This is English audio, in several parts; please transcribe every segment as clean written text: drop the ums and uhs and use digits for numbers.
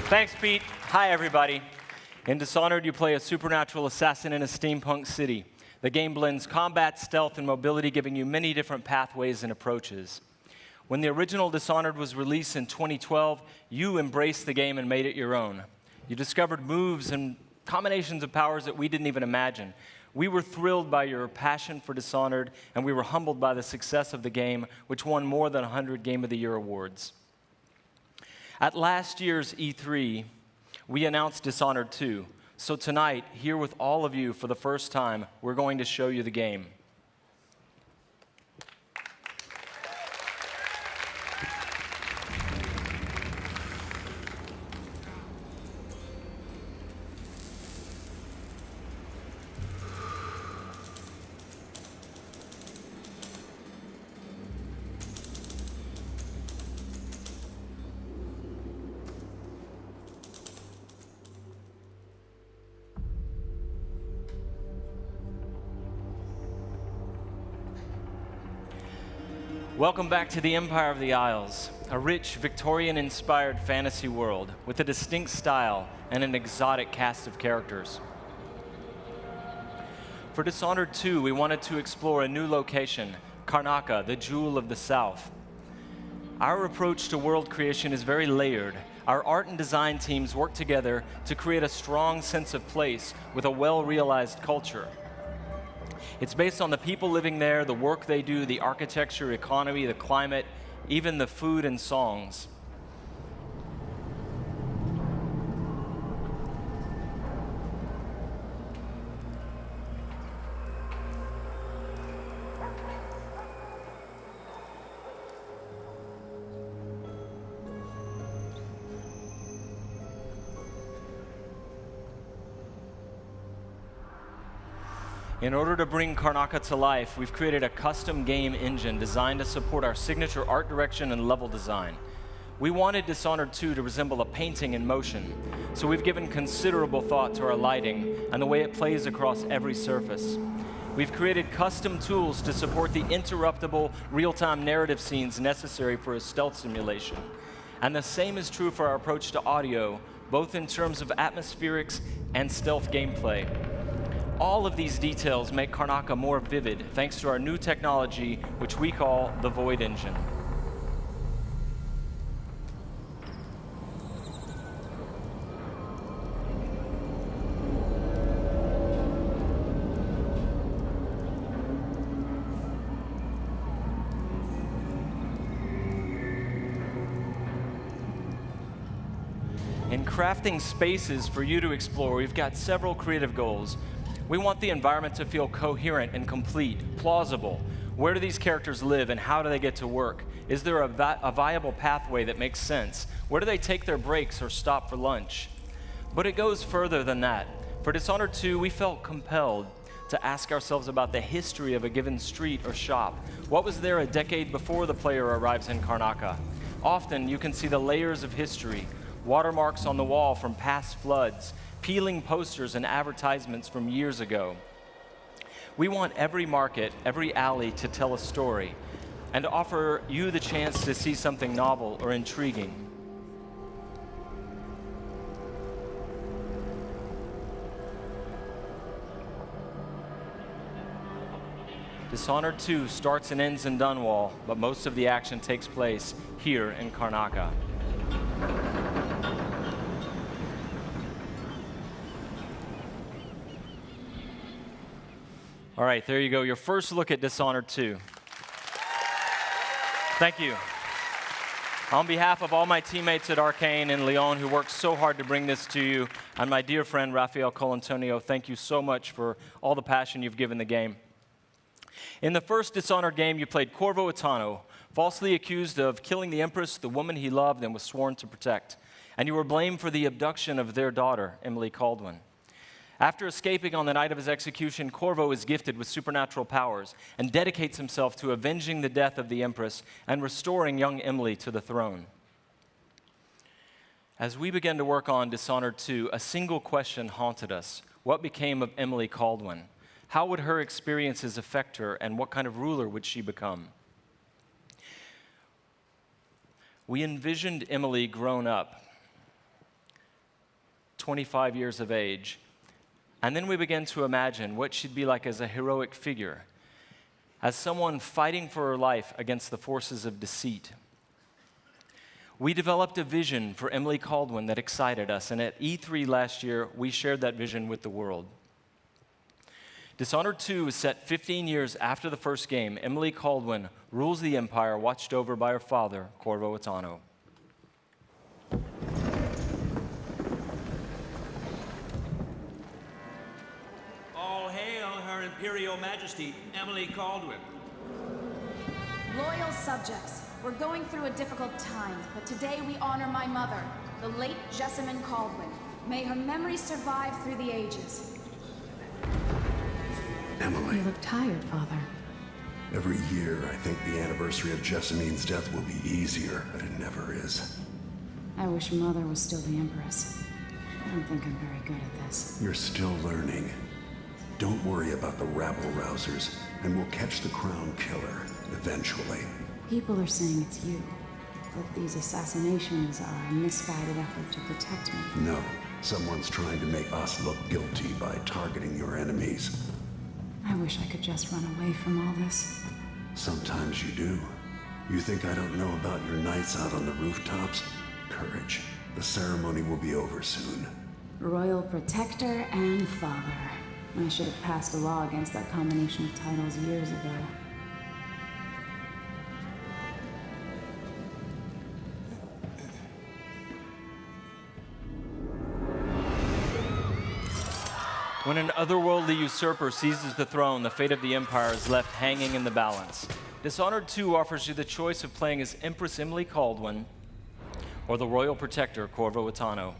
Thanks, Pete. Hi, everybody. In Dishonored, you play a supernatural assassin in a steampunk city. The game blends combat, stealth, and mobility, giving you many different pathways and approaches. When the original Dishonored was released in 2012, you embraced the game and made it your own. You discovered moves and combinations of powers that we didn't even imagine. We were thrilled by your passion for Dishonored, and we were humbled by the success of the game, which won more than 100 Game of the Year awards. At last year's E3, we announced Dishonored 2. So tonight, here with all of you for the first time, we're going to show you the game. Welcome back to the Empire of the Isles, a rich, Victorian-inspired fantasy world with a distinct style and an exotic cast of characters. For Dishonored 2, we wanted to explore a new location, Karnaca, the jewel of the South. Our approach to world creation is very layered. Our art and design teams work together to create a strong sense of place with a well-realized culture. It's based on the people living there, the work they do, the architecture, economy, the climate, even the food and songs. In order to bring Karnaca to life, we've created a custom game engine designed to support our signature art direction and level design. We wanted Dishonored 2 to resemble a painting in motion, so we've given considerable thought to our lighting and the way it plays across every surface. We've created custom tools to support the interruptible, real-time narrative scenes necessary for a stealth simulation. And the same is true for our approach to audio, both in terms of atmospherics and stealth gameplay. All of these details make Karnaca more vivid thanks to our new technology, which we call the Void Engine. In crafting spaces for you to explore, we've got several creative goals. We want the environment to feel coherent and complete, plausible. Where do these characters live and how do they get to work? Is there a viable pathway that makes sense? Where do they take their breaks or stop for lunch? But it goes further than that. For Dishonored 2, we felt compelled to ask ourselves about the history of a given street or shop. What was there a decade before the player arrives in Karnaca? Often you can see the layers of history, watermarks on the wall from past floods, peeling posters and advertisements from years ago. We want every market, every alley to tell a story and to offer you the chance to see something novel or intriguing. Dishonored 2 starts and ends in Dunwall, but most of the action takes place here in Karnaca. All right, there you go, your first look at Dishonored 2. Thank you. On behalf of all my teammates at Arcane and Lyon who worked so hard to bring this to you, and my dear friend Rafael Colantonio, thank you so much for all the passion you've given the game. In the first Dishonored game, you played Corvo Attano, falsely accused of killing the Empress, the woman he loved and was sworn to protect. And you were blamed for the abduction of their daughter, Emily Caldwin. After escaping on the night of his execution, Corvo is gifted with supernatural powers and dedicates himself to avenging the death of the Empress and restoring young Emily to the throne. As we began to work on Dishonored 2, a single question haunted us. What became of Emily Caldwin? How would her experiences affect her, and what kind of ruler would she become? We envisioned Emily grown up, 25 years of age. And then we began to imagine what she'd be like as a heroic figure, as someone fighting for her life against the forces of deceit. We developed a vision for Emily Caldwin that excited us, and at E3 last year, we shared that vision with the world. Dishonored 2 is set 15 years after the first game. Emily Caldwin rules the Empire, watched over by her father, Corvo Attano. All hail Her Imperial Majesty, Emily Caldwin. Loyal subjects, we're going through a difficult time, but today we honor my mother, the late Jessamine Caldwin. May her memory survive through the ages. Emily. You look tired, Father. Every year, I think the anniversary of Jessamine's death will be easier, but it never is. I wish Mother was still the Empress. I don't think I'm very good at this. You're still learning. Don't worry about the rabble-rousers, and we'll catch the Crown Killer, eventually. People are saying it's you, that these assassinations are a misguided effort to protect me. No, someone's trying to make us look guilty by targeting your enemies. I wish I could just run away from all this. Sometimes you do. You think I don't know about your nights out on the rooftops? Courage. The ceremony will be over soon. Royal Protector and Father. I should have passed a law against that combination of titles years ago. When an otherworldly usurper seizes the throne, the fate of the Empire is left hanging in the balance. Dishonored 2 offers you the choice of playing as Empress Emily Caldwin or the Royal Protector, Corvo Attano.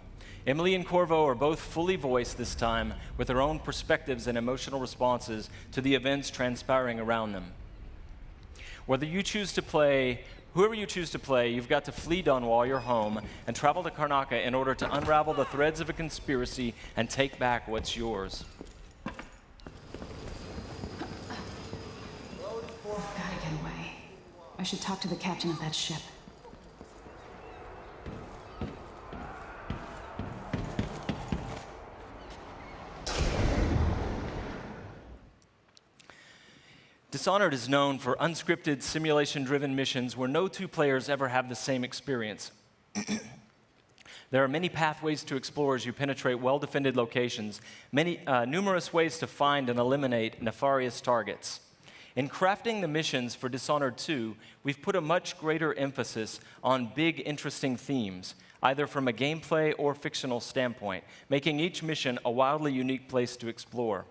Emily and Corvo are both fully voiced this time, with their own perspectives and emotional responses to the events transpiring around them. Whoever you choose to play, you've got to flee Dunwall, your home, and travel to Karnaca in order to unravel the threads of a conspiracy and take back what's yours. I've gotta get away. I should talk to the captain of that ship. Dishonored is known for unscripted, simulation-driven missions where no two players ever have the same experience. There are many pathways to explore as you penetrate well-defended locations, numerous ways to find and eliminate nefarious targets. In crafting the missions for Dishonored 2, we've put a much greater emphasis on big, interesting themes, either from a gameplay or fictional standpoint, making each mission a wildly unique place to explore.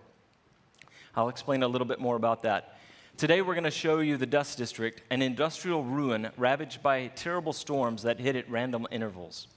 I'll explain a little bit more about that. Today we're going to show you the Dust District, an industrial ruin ravaged by terrible storms that hit at random intervals.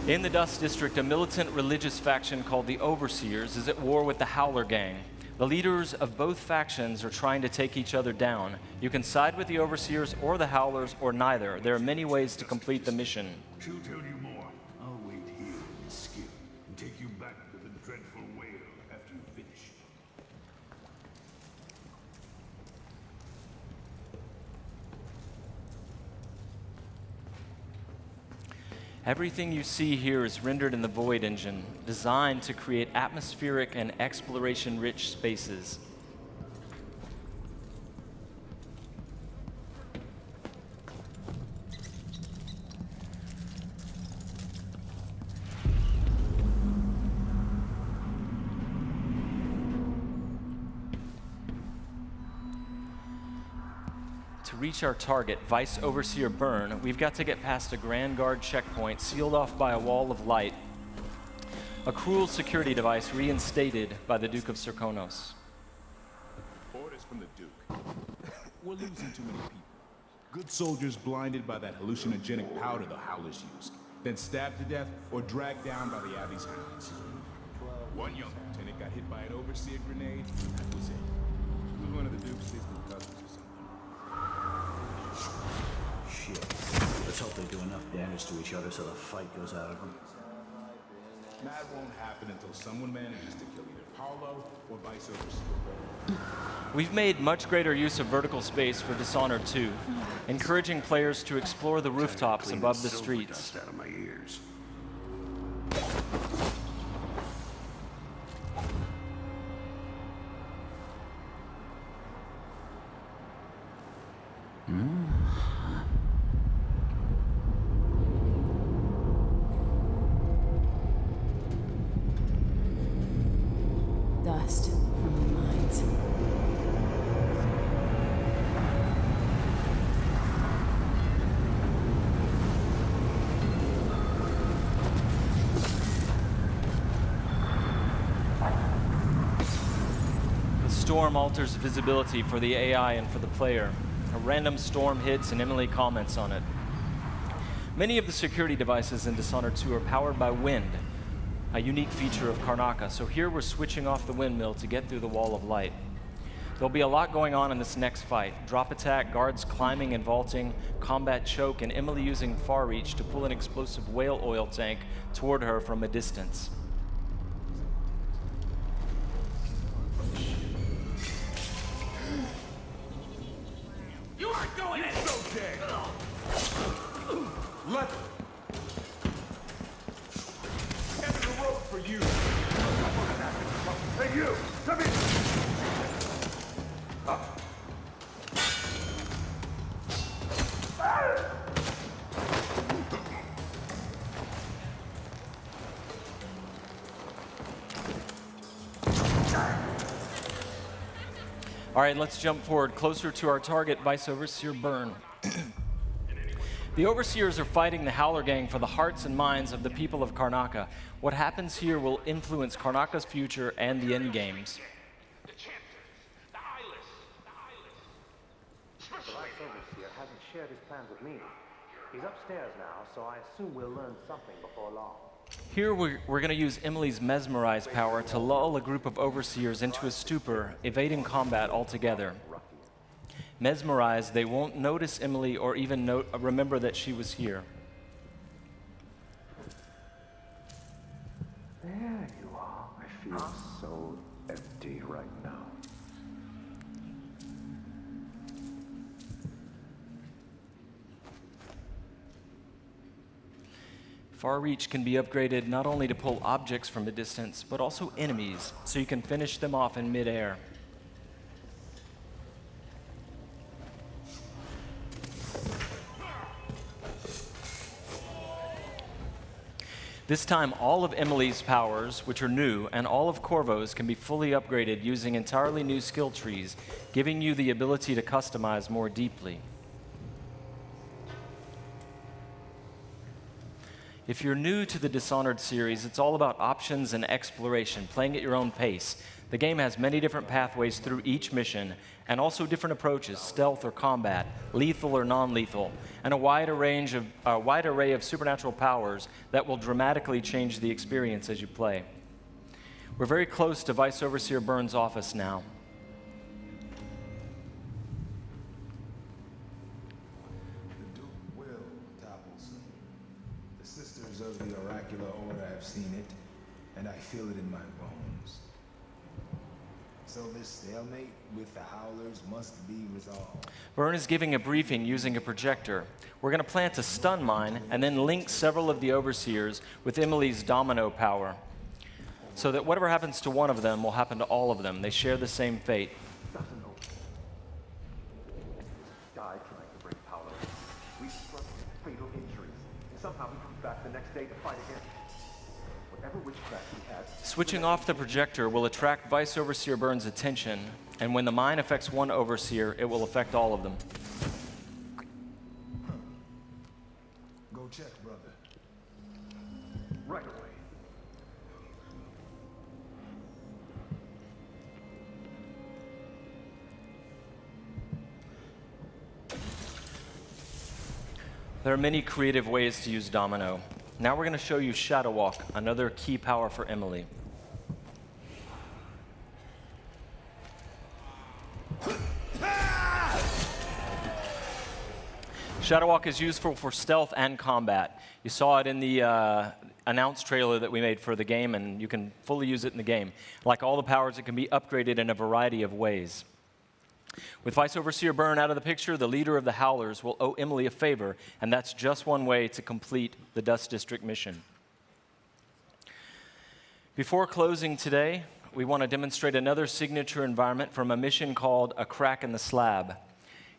In the Dust District, a militant religious faction called the Overseers is at war with the Howler Gang. The leaders of both factions are trying to take each other down. You can side with the Overseers or the Howlers or neither. There are many ways to complete the mission. She'll tell you more. I'll wait here in the skiff and take you back to the dreadful whale after you finish. Everything you see here is rendered in the Void engine, designed to create atmospheric and exploration-rich spaces. To reach our target, Vice Overseer Byrne, we've got to get past a Grand Guard checkpoint sealed off by a wall of light, a cruel security device reinstated by the Duke of Serkonos. Orders from the Duke. We're losing too many people. Good soldiers blinded by that hallucinogenic powder the Howlers use, then stabbed to death or dragged down by the Abbey's hounds. One young lieutenant got hit by an Overseer grenade, and that was it. He was one of the Duke's distant cousins or something. Shit. Let's hope they do enough damage to each other so the fight goes out of them. That won't happen until someone manages to kill either Paulo or Vice Overseer. We've made much greater use of vertical space for Dishonored 2, encouraging players to explore the rooftops above the streets. Dust out of my ears. dust from the mines. The storm alters visibility for the AI and for the player. A random storm hits and Emily comments on it. Many of the security devices in Dishonored 2 are powered by wind, a unique feature of Karnaca. So here we're switching off the windmill to get through the wall of light. There'll be a lot going on in this next fight. Drop attack, guards climbing and vaulting, combat choke, and Emily using far reach to pull an explosive whale oil tank toward her from a distance. You aren't going in! So dead! Let end of the road for you! Hey you! Come here! Up. All right, let's jump forward closer to our target, Vice Overseer Byrne. The Overseers are fighting the Howler Gang for the hearts and minds of the people of Karnaca. What happens here will influence Karnaca's future and the endgames. The Vice Overseer hasn't shared his plans with me. He's upstairs now, so I assume we'll learn something before long. Here we're going to use Emily's Mesmerize power to lull a group of Overseers into a stupor, evading combat altogether. Mesmerize, they won't notice Emily or even remember that she was here. There you are. I feel so empty right now. Far Reach can be upgraded not only to pull objects from a distance, but also enemies, so you can finish them off in midair. This time, all of Emily's powers, which are new, and all of Corvo's can be fully upgraded using entirely new skill trees, giving you the ability to customize more deeply. If you're new to the Dishonored series, it's all about options and exploration, playing at your own pace. The game has many different pathways through each mission, and also different approaches, stealth or combat, lethal or non-lethal, and a wide array of supernatural powers that will dramatically change the experience as you play. We're very close to Vice Overseer Byrne's office now. The Duke will topple soon. The Sisters of the Oracular Order have seen it, and I feel it in my bones. So this stalemate with the Howlers must be resolved. Byrne is giving a briefing using a projector. We're going to plant a stun mine and then link several of the Overseers with Emily's domino power, so that whatever happens to one of them will happen to all of them. They share the same fate. Doesn't know. Died trying to bring power. We suffered fatal injuries. Somehow he comes back the next day to fight again. Whatever witchcraft he has. Switching off the projector will attract Vice Overseer Byrne's attention, and when the mine affects one Overseer, it will affect all of them. Go check, brother. Right away. There are many creative ways to use Domino. Now we're going to show you Shadow Walk, another key power for Emily. Shadow Walk is useful for stealth and combat. You saw it in the announced trailer that we made for the game, and you can fully use it in the game. Like all the powers, it can be upgraded in a variety of ways. With Vice Overseer Byrne out of the picture, the leader of the Howlers will owe Emily a favor, and that's just one way to complete the Dust District mission. Before closing today, we want to demonstrate another signature environment from a mission called A Crack in the Slab.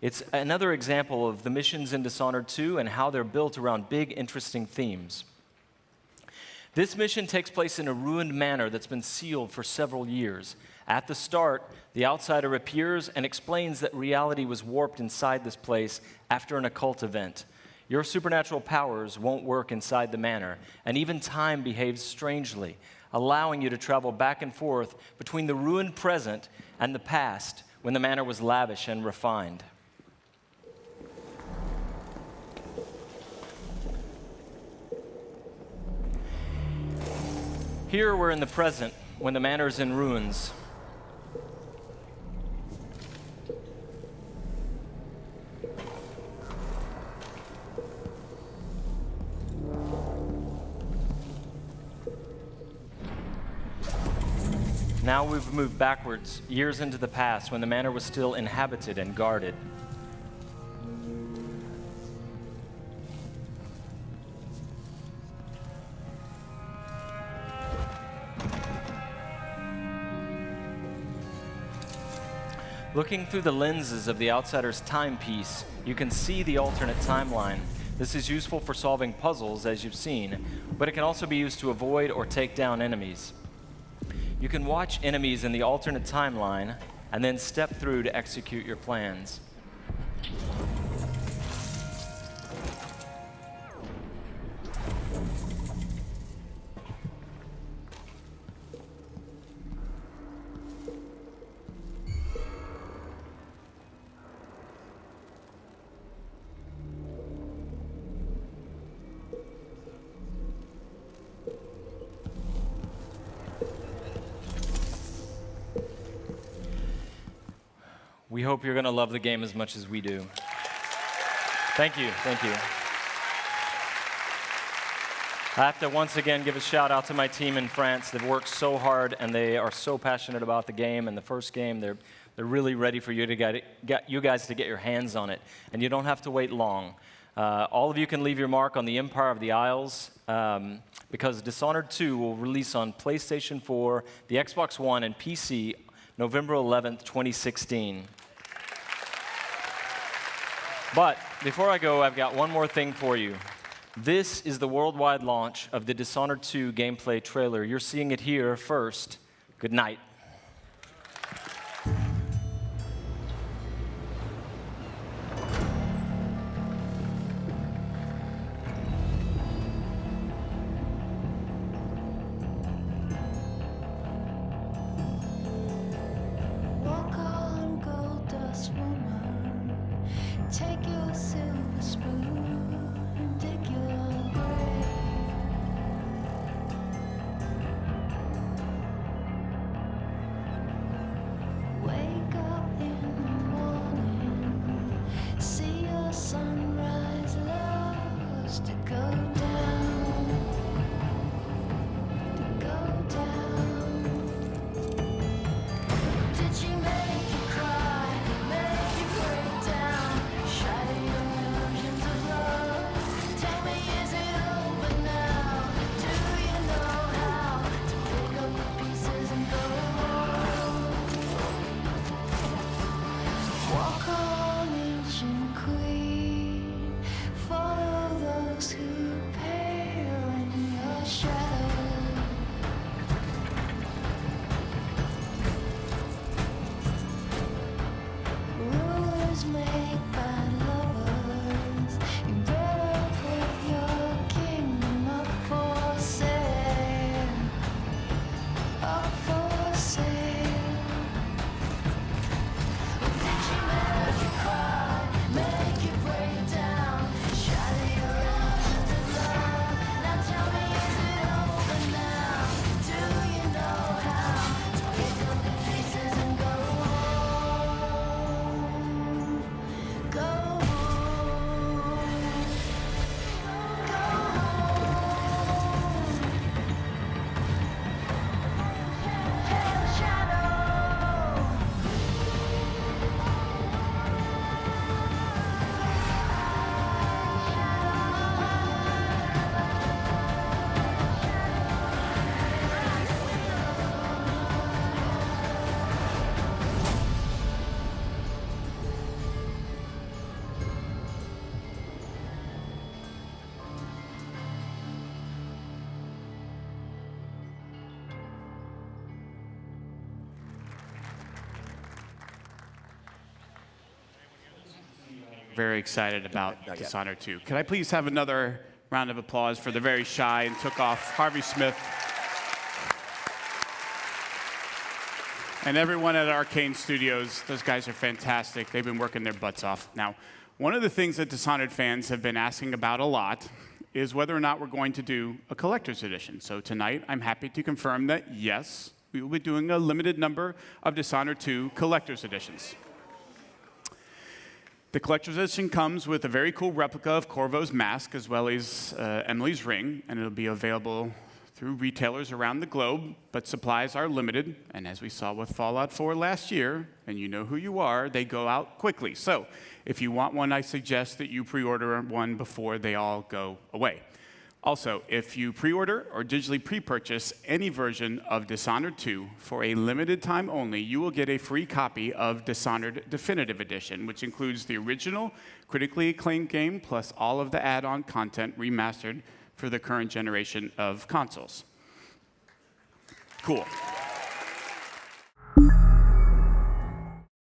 It's another example of the missions in Dishonored 2 and how they're built around big, interesting themes. This mission takes place in a ruined manor that's been sealed for several years. At the start, the outsider appears and explains that reality was warped inside this place after an occult event. Your supernatural powers won't work inside the manor, and even time behaves strangely, allowing you to travel back and forth between the ruined present and the past when the manor was lavish and refined. Here we're in the present, when the manor is in ruins. Now we've moved backwards, years into the past, when the manor was still inhabited and guarded. Looking through the lenses of the outsider's timepiece, you can see the alternate timeline. This is useful for solving puzzles, as you've seen, but it can also be used to avoid or take down enemies. You can watch enemies in the alternate timeline and then step through to execute your plans. We hope you're going to love the game as much as we do. Thank you, thank you. I have to once again give a shout out to my team in France. They've worked so hard and they are so passionate about the game and the first game. They're really ready for you to get you guys to get your hands on it, and you don't have to wait long. All of you can leave your mark on the Empire of the Isles because Dishonored 2 will release on PlayStation 4, the Xbox One, and PC November 11th, 2016. But before I go, I've got one more thing for you. This is the worldwide launch of the Dishonored 2 gameplay trailer. You're seeing it here first. Good night. Walk on, gold dust woman. Take your silver spoon and dig your grave. Wake up in the morning, see your sunrise, lost to go down, to go down. Did you make you cry, make you break down, shatter your illusions of love? very excited about Dishonored 2. Could I please have another round of applause for the very shy and took off Harvey Smith and everyone at Arcane Studios. Those guys are fantastic. They've been working their butts off. Now, one of the things that Dishonored fans have been asking about a lot is whether or not we're going to do a collector's edition. So tonight, I'm happy to confirm that yes, we will be doing a limited number of Dishonored 2 collector's editions. The collector's edition comes with a very cool replica of Corvo's mask as well as Emily's ring, and it'll be available through retailers around the globe, but supplies are limited, and as we saw with Fallout 4 last year, and you know who you are, they go out quickly. So if you want one, I suggest that you pre-order one before they all go away. Also, if you pre-order or digitally pre-purchase any version of Dishonored 2 for a limited time only, you will get a free copy of Dishonored Definitive Edition, which includes the original critically acclaimed game plus all of the add-on content remastered for the current generation of consoles. Cool.